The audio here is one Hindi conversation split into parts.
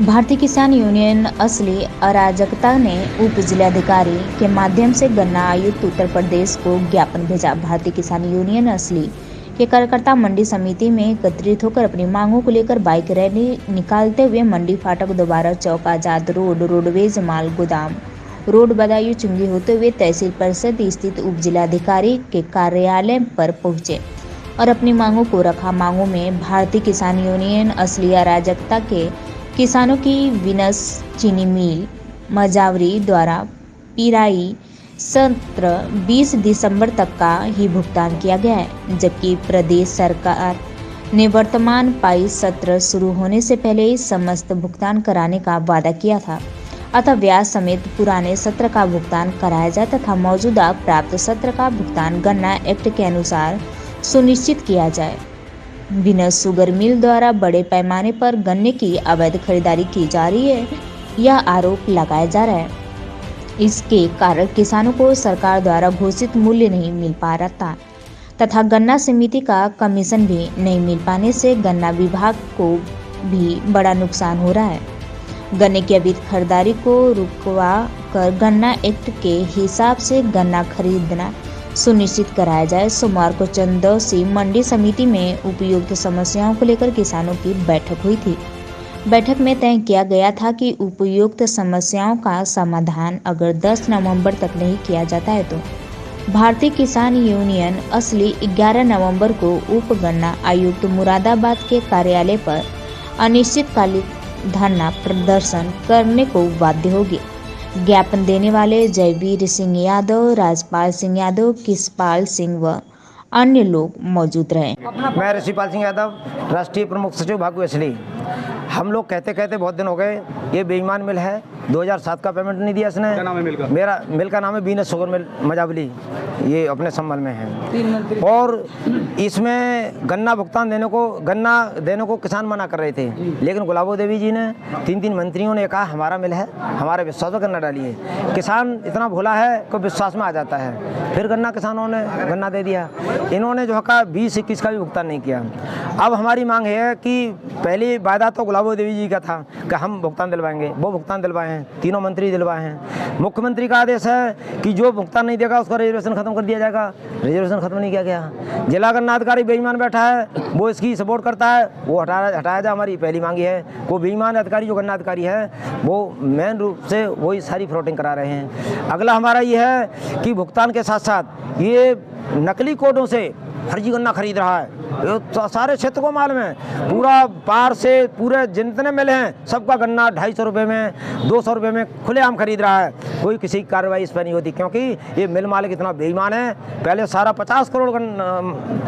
भारतीय किसान यूनियन असली अराजकता ने उप जिलाधिकारी के माध्यम से गन्ना आयुक्त उत्तर प्रदेश को ज्ञापन भेजा। भारतीय किसान यूनियन असली के कार्यकर्ता मंडी समिति में एकत्रित होकर अपनी मांगों को लेकर बाइक रैली निकालते हुए मंडी फाटक दोबारा चौक, आजाद रोड, रोडवेज माल गोदाम रोड, बदायूं चुंगी होते हुए तहसील परिषद स्थित उप जिलाधिकारी के कार्यालय पर पहुंचे और अपनी मांगों को रखा। मांगों में भारतीय किसान यूनियन असली अराजकता के किसानों की विनस चीनी मिल मजावरी द्वारा पिराई सत्र 20 दिसंबर तक का ही भुगतान किया गया है, जबकि प्रदेश सरकार ने वर्तमान पाई सत्र शुरू होने से ही समस्त भुगतान कराने का वादा किया था। अतः ब्याज समेत पुराने सत्र का भुगतान कराया जाए तथा मौजूदा प्राप्त सत्र का भुगतान गन्ना एक्ट के अनुसार सुनिश्चित किया जाए। विनस शुगर मिल द्वारा बड़े पैमाने पर गन्ने की अवैध खरीदारी की जा रही है, यह आरोप लगाया जा रहा है। इसके कारण किसानों को सरकार द्वारा घोषित मूल्य नहीं मिल पा रहा था तथा गन्ना समिति का कमीशन भी नहीं मिल पाने से गन्ना विभाग को भी बड़ा नुकसान हो रहा है। गन्ने की अवैध खरीदारी को रुकवा कर गन्ना एक्ट के हिसाब से गन्ना खरीदना सुनिश्चित कराया जाए। सोमवार को चंदौसी मंडी समिति में उपयुक्त समस्याओं को लेकर किसानों की बैठक हुई थी। बैठक में तय किया गया था कि उपयुक्त समस्याओं का समाधान अगर 10 नवंबर तक नहीं किया जाता है तो भारतीय किसान यूनियन असली 11 नवंबर को उप गन्ना आयुक्त मुरादाबाद के कार्यालय पर अनिश्चितकालिक धरना प्रदर्शन करने को बाध्य होगी। ज्ञापन देने वाले जयवीर सिंह यादव, राजपाल सिंह यादव, किसपाल सिंह व अन्य लोग मौजूद रहे। मैं ऋषिपाल सिंह यादव, राष्ट्रीय प्रमुख सचिव भागू असली। हम लोग कहते कहते बहुत दिन हो गए, ये बेईमान मिल है। 2007 का पेमेंट नहीं दिया इसने। क्या नाम है मिल का? मेरा मिल का नाम है बीनस शुगर मिल मजावली, ये अपने संभल में है। और इसमें गन्ना भुगतान देने को किसान मना कर रहे थे, लेकिन गुलाबो देवी जी ने 3 मंत्रियों ने कहा हमारा मिल है, हमारे विश्वास पर गन्ना डालिए। किसान इतना भोला है कि विश्वास में आ जाता है। फिर किसानों ने गन्ना दे दिया। इन्होंने जो कहा 20-21 का भी भुगतान नहीं किया। अब हमारी मांग है कि पहली वायदा तो गुलाबो देवी जी का था कि हम भुगतान दिलवाएंगे, वो भुगतान दिलवाए हैं, तीनों मंत्री दिलवाए हैं। मुख्यमंत्री का आदेश है कि जो भुगतान नहीं देगा उसका रिजर्वेशन खत्म कर दिया जाएगा। रिजर्वेशन खत्म नहीं किया गया। जिला गन्ना अधिकारी बेईमान बैठा है, वो इसकी सपोर्ट करता है, वो हटाया जाए। हमारी पहली मांगी है वो बेईमान अधिकारी जो गन्ना अधिकारी है वो मेन रूप से वही सारी फ्रॉडिंग करा रहे हैं। अगला हमारा ये है कि भुगतान के साथ साथ ये नकली कोडों से फर्जी गन्ना खरीद रहा है। सारे क्षेत्र को मालूम है, पूरा पार से पूरे जितने मिले हैं सबका गन्ना 250 रुपये में, 200 रुपये में खुलेआम खरीद रहा है। कोई किसी की कार्रवाई इस पर नहीं होती, क्योंकि ये मिल मालिक इतना बेईमान है। पहले सारा 50 करोड़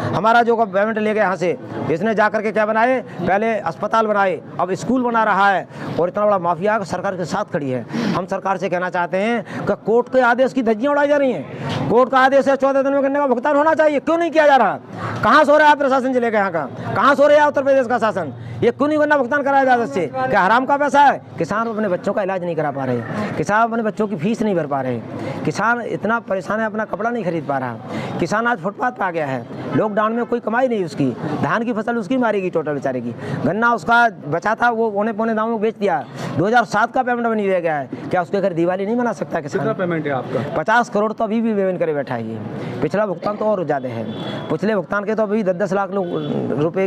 हमारा जो पेमेंट ले गए यहाँ से, इसने जा करके क्या बनाए, पहले अस्पताल बनाए, अब स्कूल बना रहा है और इतना बड़ा माफिया सरकार के साथ खड़ी है। हम सरकार से कहना चाहते हैं कि कोर्ट के आदेश की धज्जियाँ उड़ाई जा रही हैं। कोर्ट का आदेश है 14 दिन में गन्ने का भुगतान होना चाहिए, क्यों नहीं किया जा रहा? कहाँ सो रहा है प्रशासन जिले का? यहाँ का कहाँ सो रहा है उत्तर प्रदेश का शासन? ये क्यों नहीं गन्ना भुगतान कराया जा से? क्या हराम का पैसा है? किसान अपने बच्चों का इलाज नहीं करा पा रहे, किसान अपने बच्चों की फीस नहीं भर पा रहे, किसान इतना परेशान है, अपना कपड़ा नहीं खरीद पा रहा। किसान आज फुटपाथ पे आ गया है। लॉकडाउन में कोई कमाई नहीं उसकी, धान की फसल उसकी मारेगी टोटल बेचारे की। गन्ना उसका बचा था वो पौने दामों में बेच दिया। 2007 का पेमेंट नहीं दिया गया है। क्या उसके घर दिवाली नहीं मना सकता किसान? कितना पेमेंट है आपका? 50 करोड़ तो अभी भी पेमेंट करे बैठा है। ये पिछला भुगतान तो और ज़्यादा है। पिछले भुगतान के तो अभी 10-10 लाख रुपए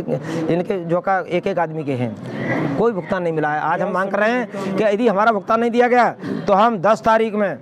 इनके जो का एक आदमी के हैं, कोई भुगतान नहीं मिला है। आज हम मांग कर रहे हैं कि यदि हमारा भुगतान नहीं दिया गया तो हम 10 तारीख में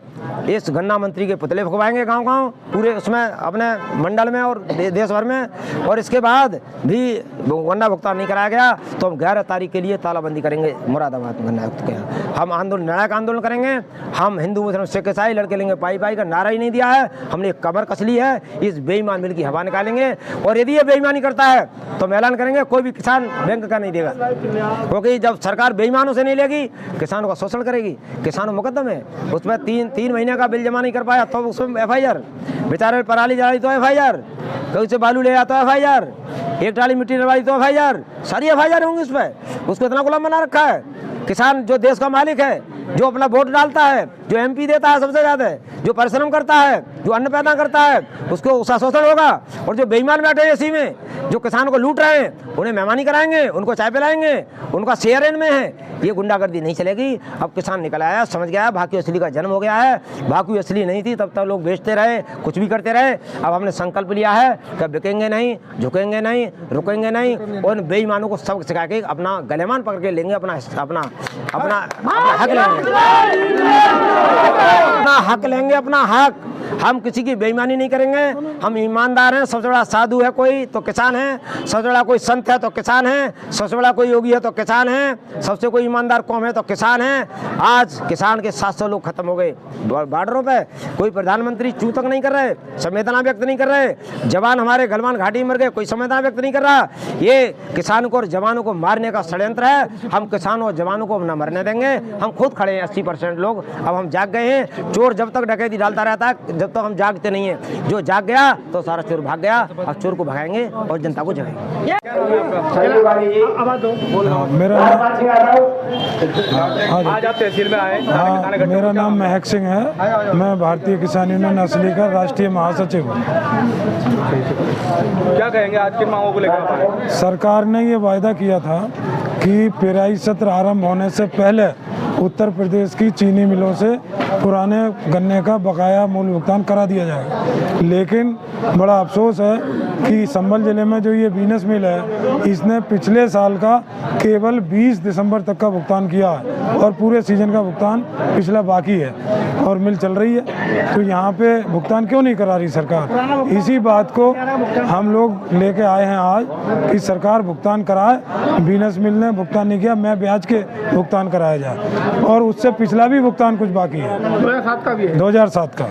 इस गन्ना मंत्री के पुतले फुकवाएंगे गांव-गांव पूरे उसमें अपने मंडल में और देश भर में। और इसके बाद भी गन्ना भुगतान नहीं कराया गया तो हम 11 तारीख के लिए तालाबंदी करेंगे मुरादाबाद गन्ना के। हम आंदोलन, निर्णायक आंदोलन करेंगे। हम हिंदू मुस्लिम सिख ईसाई लड़के लेंगे, पाई का नारा ही नहीं दिया है हमने, एक कमर कस ली है। इस बेईमान मिल की हवा निकालेंगे और यदि ये बेईमानी करता है तो हम ऐलान करेंगे कोई भी किसान बैंक का नहीं देगा, क्योंकि जब सरकार बेईमानों से नहीं लेगी किसानों का शोषण करेगी। किसानों मुकदमे उसमें 3 महीने का बिल जमा नहीं कर पाया तो उसमें FIR, बेचारे पराली जलाई तो FIR, कहीं से बालू ले आता तो FIR, एक ट्राली मिट्टी डलवाई तो FIR, सारी FIR होंगी उस पर। उसको इतना गुलाम बना रखा है। किसान जो देश का मालिक है, जो अपना वोट डालता है, जो MP देता है सबसे ज़्यादा, जो परिश्रम करता है, जो अन्न पैदा करता है, उसको उसका शोषण होगा। और जो बेईमान बैठे इसी में जो किसान को लूट रहे हैं उन्हें मेहमानी कराएंगे, उनको चाय पिलाएंगे, उनका शेयर इनमें है। ये गुंडागर्दी नहीं चलेगी। अब किसान निकल आया, समझ गया भाकू असली का जन्म हो गया है। भाकू असली नहीं थी तब तक लोग बेचते रहे, कुछ भी करते रहे। अब हमने संकल्प लिया है कि बिकेंगे नहीं, झुकेंगे नहीं, रुकेंगे नहीं। उन बेईमानों को सबक सिखा के अपना गलेमान पकड़ के लेंगे, अपना हक लेंगे, अपना हक लेंगे, अपना हक। हम किसी की बेईमानी नहीं करेंगे। हम ईमानदार हैं। सबसे बड़ा साधु है कोई तो किसान है, सबसे बड़ा कोई संत है तो किसान है, सबसे बड़ा कोई योगी है तो किसान है, सबसे कोई ईमानदार कौम है तो किसान है। आज किसान के 700 लोग खत्म हो गए बॉर्डरों पे। कोई प्रधानमंत्री चू तक नहीं कर रहे, संवेदना व्यक्त नहीं कर रहे। जवान हमारे गलवान घाटी में मर गए, कोई संवेदना व्यक्त नहीं कर रहा। ये किसानों को और जवानों को मारने का षड्यंत्र है। हम किसानों और जवानों को न मरने देंगे। हम खुद खड़े हैं 80% लोग। अब हम जाग गए हैं। चोर जब तक डकैती डालता रहता है, जब तक हम जागते नहीं है। जो जाग गया तो सारा चोर भाग गया। अब चोर को भगाएंगे और जनता को जगाएंगे। मेरा नाम महक सिंह है। मैं भारतीय किसान यूनियन असली का राष्ट्रीय महासचिव हूँ। क्या कहेंगे आज की मांगों को लेकर? सरकार ने ये वायदा किया था कि पेराई सत्र आरंभ होने से पहले उत्तर प्रदेश की चीनी मिलों से पुराने गन्ने का बकाया मूल्य भुगतान करा दिया जाएगा। लेकिन बड़ा अफसोस है कि संभल जिले में जो ये वीनस मिल है, इसने पिछले साल का केवल 20 दिसंबर तक का भुगतान किया है और पूरे सीजन का भुगतान पिछला बाकी है और मिल चल रही है। तो यहाँ पे भुगतान क्यों नहीं करा रही सरकार? इसी बात को हम लोग लेके आए हैं आज कि सरकार भुगतान कराए। वीनस मिल ने भुगतान नहीं किया, मैं ब्याज के भुगतान कराया जाए और उससे पिछला भी भुगतान कुछ बाकी है, 2007 का भी है। 2007 का।